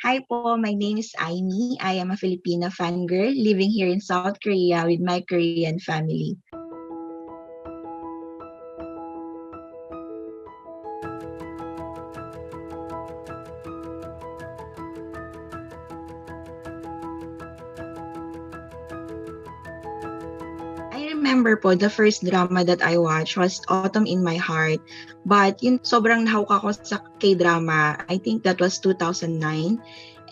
Hi po, my name is Aimee. I am a Filipina fangirl living here in South Korea with my Korean family. I remember po the first drama that I watched was Autumn in My Heart. But yun, sobrang nahook ako sa K-drama. I think that was 2009.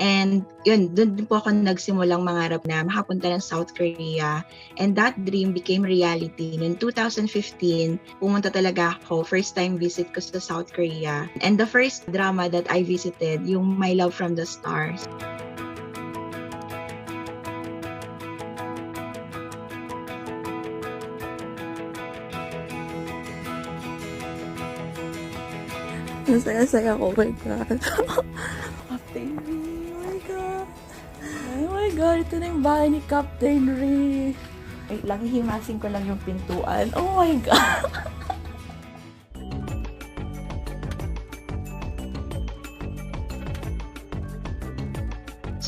And yun, doon din po ako nagsimulang mangarap na makapunta ng South Korea. And that dream became reality. Noong 2015, pumunta talaga ako, first time visit ko sa South Korea. And the first drama that I visited, yung My Love from the Stars. Ang saya-saya ko, oh my God. Captain Ri, oh my God. Oh my God, ito na yung bahay ni Captain Ri. Wait lang, hihimasin ko lang yung pintuan. Oh my God.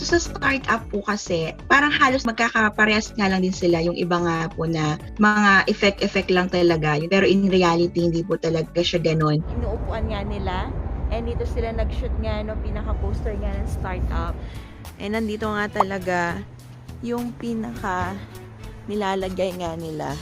So sa startup po kasi, parang halos magkakaparehas nga lang din sila. Yung iba nga po na mga effect lang talaga. Pero in reality, hindi po talaga siya ganun. Inuupuan nga nila. And dito sila nag-shoot nga no pinaka-poster nga ng startup. And nandito nga talaga yung pinaka nilalagay nga nila.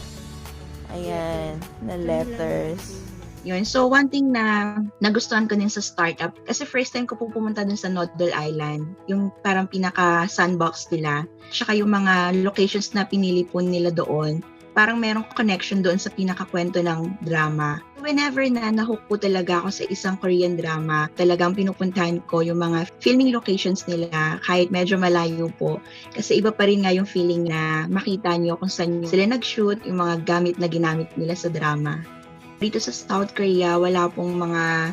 Ayan, na letters. Yun. So, one thing na nagustuhan ko din sa startup, kasi first time ko po pumunta dun sa Nodol Island, yung parang pinaka-sandbox nila, tsaka yung mga locations na pinili po nila doon, parang merong connection doon sa pinakakwento ng drama. Whenever na nahook po talaga ako sa isang Korean drama, talagang pinupuntahan ko yung mga filming locations nila kahit medyo malayo po. Kasi iba pa rin nga yung feeling na makita nyo kung saan sila nag-shoot, yung mga gamit na ginamit nila sa drama. Dito sa South Korea, wala pong mga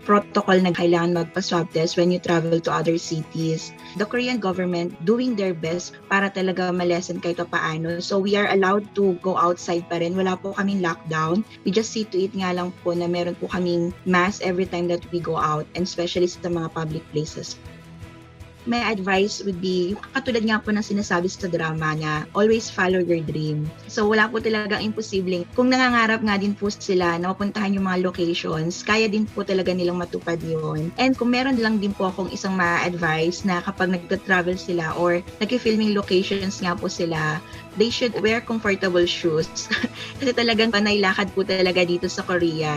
protocol na kailangan magpa-swab test when you travel to other cities. The Korean government doing their best para talaga malesen kahit paano. So we are allowed to go outside pa rin. Wala po kaming lockdown. We just see to it nga lang po na meron po kaming mask every time that we go out, and especially sa mga public places. My advice would be, katulad nga po ng sinasabi sa drama na always follow your dream. So wala po talagang imposibleng. Kung nangangarap nga din po sila na mapuntahan yung mga locations, kaya din po talaga nilang matupad yun. And kung meron lang din po akong isang ma-advise na kapag nag-travel sila or nag-filming locations nga po sila, they should wear comfortable shoes. Kasi talagang panay lakad po talaga dito sa Korea.